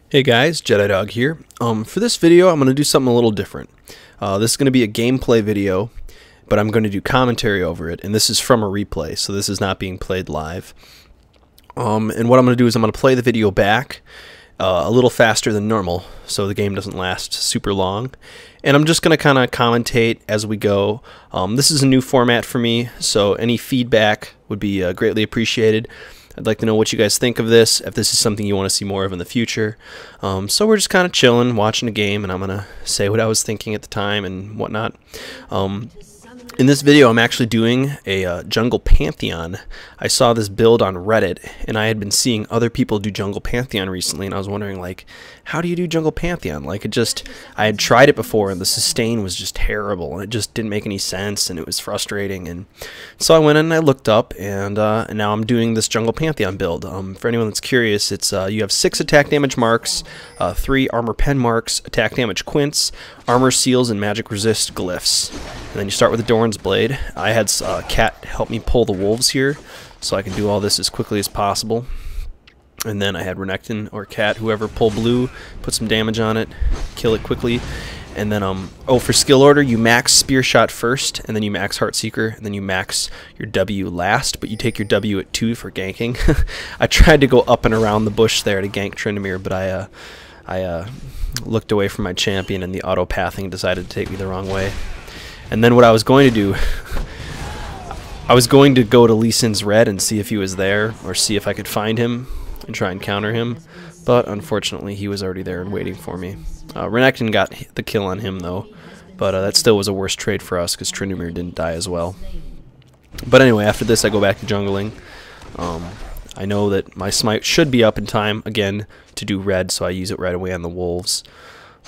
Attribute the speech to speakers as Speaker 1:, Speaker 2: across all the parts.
Speaker 1: Hey guys, JediDwag here. For this video, I'm going to do something a little different. This is going to be a gameplay video, but I'm going to do commentary over it, and this is from a replay, so this is not being played live. And what I'm going to do is I'm going to play the video back a little faster than normal, so the game doesn't last super long. And I'm just going to kind of commentate as we go. This is a new format for me, so any feedback would be greatly appreciated. I'd like to know what you guys think of this, if this is something you want to see more of in the future. So we're just kind of chilling, watching a game, and I'm going to say what I was thinking at the time and whatnot. In this video, I'm actually doing a jungle Pantheon. I saw this build on Reddit, and I had been seeing other people do jungle Pantheon recently, and I was wondering, like, how do you do jungle Pantheon? Like, I had tried it before, and the sustain was just terrible, and it just didn't make any sense, and it was frustrating. And so I went in and I looked up, and now I'm doing this jungle Pantheon build. For anyone that's curious, it's you have 6 attack damage marks, 3 armor pen marks, attack damage quints, armor seals, and magic resist glyphs. And then you start with the Doran's Blade. I had Cat help me pull the wolves here, so I can do all this as quickly as possible. And then I had Renekton or Cat, whoever, pull blue, put some damage on it, kill it quickly. And then, for skill order, you max Spear Shot first, and then you max Heartseeker, and then you max your W last, but you take your W at 2 for ganking. I tried to go up and around the bush there to gank Tryndamere, but I looked away from my champion, and the auto-pathing decided to take me the wrong way. And then what I was going to do, I was going to go to Lee Sin's red and see if he was there, or see if I could find him and try and counter him, but unfortunately he was already there and waiting for me. Renekton got the kill on him though, but that still was a worse trade for us because Tryndamere didn't die as well. But anyway, after this I go back to jungling. I know that my smite should be up in time again to do red, so I use it right away on the wolves.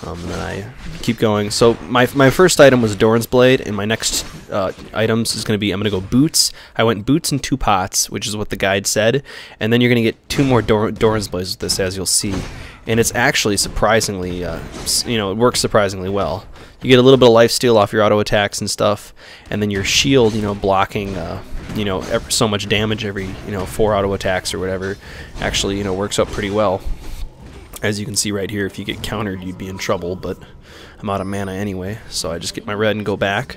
Speaker 1: And then I keep going. So my first item was Doran's Blade, and my next items is going to be, I'm going to go boots. I went boots and 2 pots, which is what the guide said, and then you're going to get 2 more Doran's Blades with this, as you'll see. And it's actually surprisingly, it works surprisingly well. You get a little bit of lifesteal off your auto attacks and stuff, and then your shield, blocking, so much damage every, 4 auto attacks or whatever, actually, works out pretty well. As you can see right here, if you get countered, you'd be in trouble, but I'm out of mana anyway, so I just get my red and go back,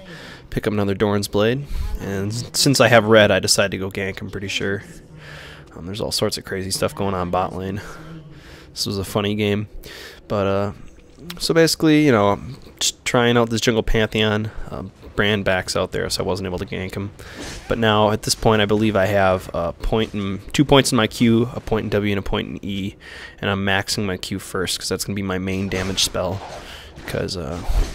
Speaker 1: pick up another Doran's Blade, and since I have red, I decide to go gank, I'm pretty sure. There's all sorts of crazy stuff going on bot lane. This was a funny game, but, so basically, just trying out this jungle Pantheon. Brand backs out there, so I wasn't able to gank him. But now, at this point, I believe I have 2 points in my Q, a point in W, and a point in E, and I'm maxing my Q first, because that's going to be my main damage spell. Because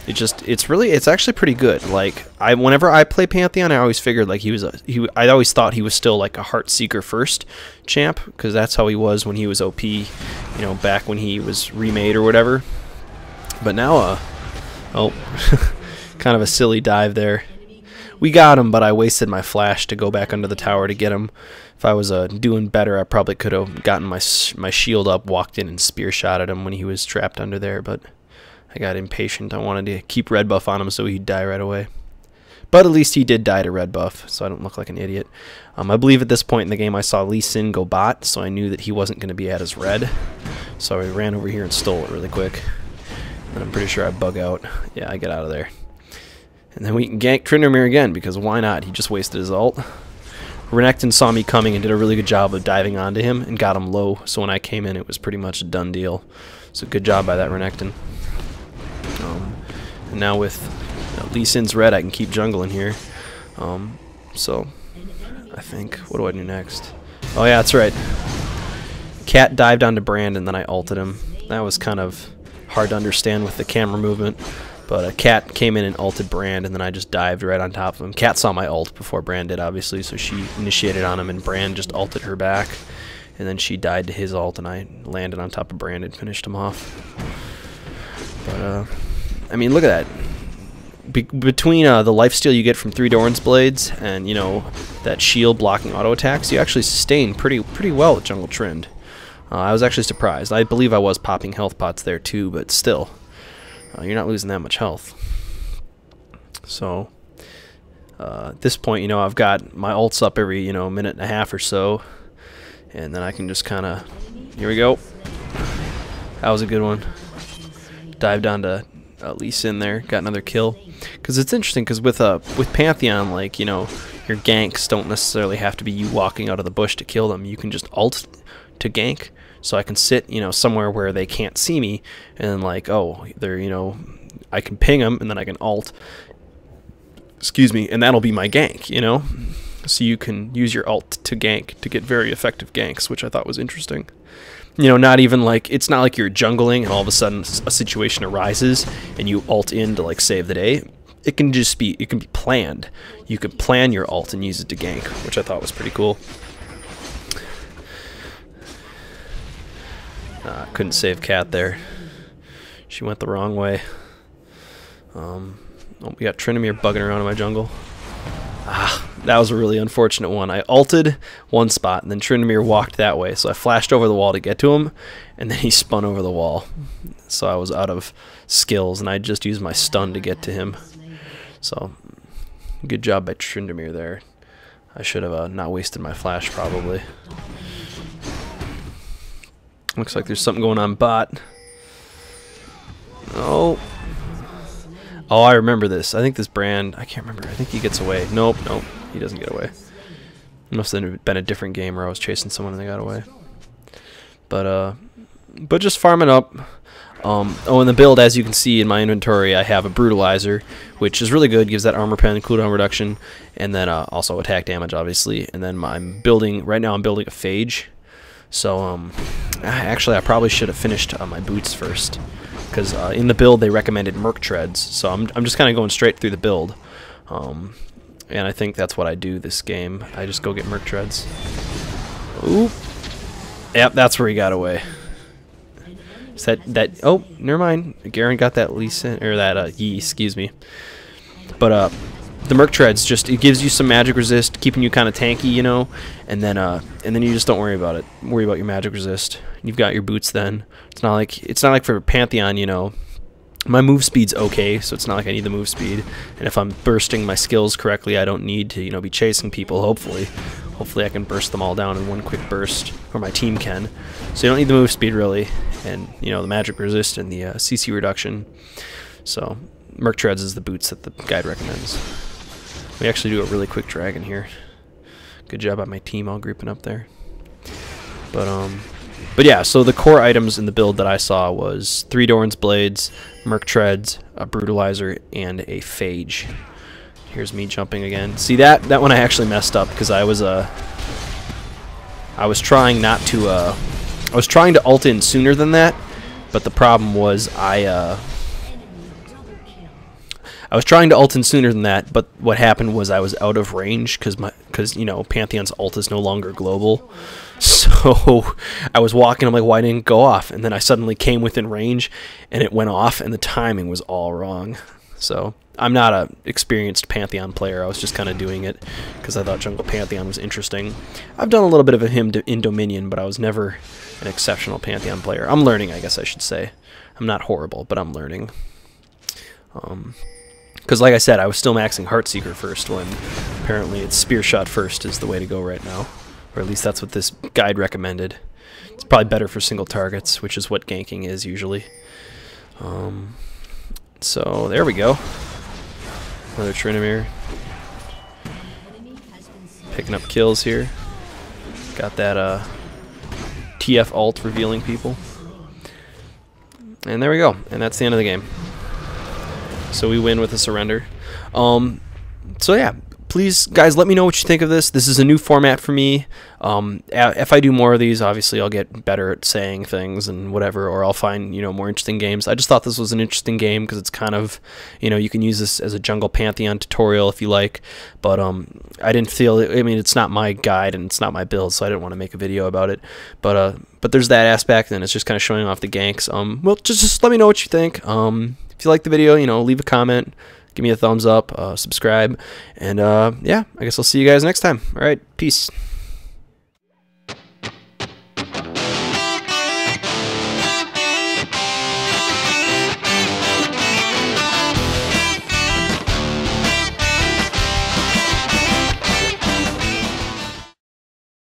Speaker 1: it's actually pretty good. Like, whenever I play Pantheon, I always figured like I always thought he was still like a Heartseeker first champ, because that's how he was when he was OP, back when he was remade or whatever. But now, kind of a silly dive there. We got him, but I wasted my flash to go back under the tower to get him. If I was doing better, I probably could have gotten my shield up, walked in, and spear shot at him when he was trapped under there, but I got impatient. I wanted to keep red buff on him so he'd die right away. But at least he did die to red buff, so I don't look like an idiot. I believe at this point in the game I saw Lee Sin go bot, so I knew that he wasn't going to be at his red. So I ran over here and stole it really quick. And I'm pretty sure I bug out. Yeah, I get out of there. And then we can gank Tryndamere again, because why not? He just wasted his ult. Renekton saw me coming and did a really good job of diving onto him and got him low, so when I came in it was pretty much a done deal. So good job by that Renekton. And now with Lee Sin's red, I can keep jungling here. So I think, what do I do next? Oh yeah, that's right. Cat dived onto Brand and then I ulted him. That was kind of hard to understand with the camera movement. But Cat came in and ulted Brand, and then I just dived right on top of him. Cat saw my ult before Brand did, obviously, so she initiated on him, and Brand just ulted her back. And then she died to his ult, and I landed on top of Brand and finished him off. But, I mean, look at that. Between the lifesteal you get from 3 Doran's Blades and, that shield blocking auto attacks, you actually sustain pretty well with Jungle Trynd. I was actually surprised. I believe I was popping health pots there too, but still. You're not losing that much health. So, at this point, I've got my ults up every, minute and a half or so. And then I can just kind of, here we go. That was a good one. Dived onto Lee Sin there, got another kill. Because it's interesting, because with Pantheon, like, you know, your ganks don't necessarily have to be you walking out of the bush to kill them. You can just ult to gank. So I can sit, you know, somewhere where they can't see me, and then, like, oh, they're, you know, I can ping them, and then I can ult. Excuse me, and that'll be my gank, you know? So you can use your ult to gank to get very effective ganks, which I thought was interesting. You know, not even like, it's not like you're jungling and all of a sudden a situation arises and you ult in to like save the day. It can just be, it can be planned. You can plan your ult and use it to gank, which I thought was pretty cool. Couldn't save Cat there. She went the wrong way. Oh, we got Tryndamere bugging around in my jungle. That was a really unfortunate one. I ulted one spot, and then Tryndamere walked that way, so I flashed over the wall to get to him, and then he spun over the wall. So I was out of skills, and I just used my stun to get to him. So, good job by Tryndamere there. I should have not wasted my flash, probably. Looks like there's something going on bot. Oh. Oh, I remember this. I think this Brand, I can't remember. I think he gets away. Nope, nope. He doesn't get away. It must have been a different game where I was chasing someone and they got away. But just farming up. Oh, in the build, as you can see in my inventory, I have a Brutalizer, which is really good. Gives that armor pen, cooldown reduction, and then also attack damage, obviously. And then I'm building, right now I'm building a Phage. So, actually, I probably should have finished my boots first. Because in the build they recommended Merc Treads, so I'm just kind of going straight through the build, and I think that's what I do this game. I just go get Merc Treads. Oop. Yep, that's where he got away. Is that? Oh, never mind. Garen got that Lee Sin, or that Yi, excuse me. But the Merc Treads just, it gives you some magic resist, keeping you kind of tanky, you know, and then you just don't worry about it. Worry about your magic resist. You've got your boots then. It's not like for Pantheon, you know, my move speed's okay, so it's not like I need the move speed. And if I'm bursting my skills correctly, I don't need to, you know, be chasing people, hopefully. Hopefully I can burst them all down in one quick burst, or my team can. So you don't need the move speed really, and, you know, the magic resist and the CC reduction. So Merc Treads is the boots that the guide recommends. We actually do a really quick dragon here. Good job on my team all grouping up there. But yeah, so the core items in the build that I saw was 3 Doran's Blades, Merc Treads, a Brutalizer, and a Phage. Here's me jumping again. See, that one I actually messed up because I was trying not to I was trying to ult in sooner than that, but the problem was I was trying to ult in sooner than that, but what happened was I was out of range because you know, Pantheon's ult is no longer global. So I was walking, I'm like, why didn't it go off? And then I suddenly came within range and it went off and the timing was all wrong. So I'm not an experienced Pantheon player. I was just kind of doing it because I thought Jungle Pantheon was interesting. I've done a little bit of him in Dominion, but I was never an exceptional Pantheon player. I'm learning, I guess I should say. I'm not horrible, but I'm learning. Because like I said, I was still maxing Heartseeker first when apparently it's Spear Shot first is the way to go right now. Or at least that's what this guide recommended. It's probably better for single targets, which is what ganking is usually. So there we go. Another Tryndamere. Picking up kills here. Got that TF ult revealing people. And there we go. And that's the end of the game. So we win with a surrender. So yeah, please, guys, let me know what you think of this. This is a new format for me. If I do more of these, obviously I'll get better at saying things and whatever, or I'll find, you know, more interesting games. I just thought this was an interesting game because it's kind of, you know, you can use this as a Jungle Pantheon tutorial if you like. But I didn't feel, I mean, it's not my guide and it's not my build, so I didn't want to make a video about it. But there's that aspect, and it's just kind of showing off the ganks. Well, just let me know what you think. If you like the video, you know, leave a comment. Give me a thumbs up, subscribe, and yeah, I guess I'll see you guys next time. All right, peace.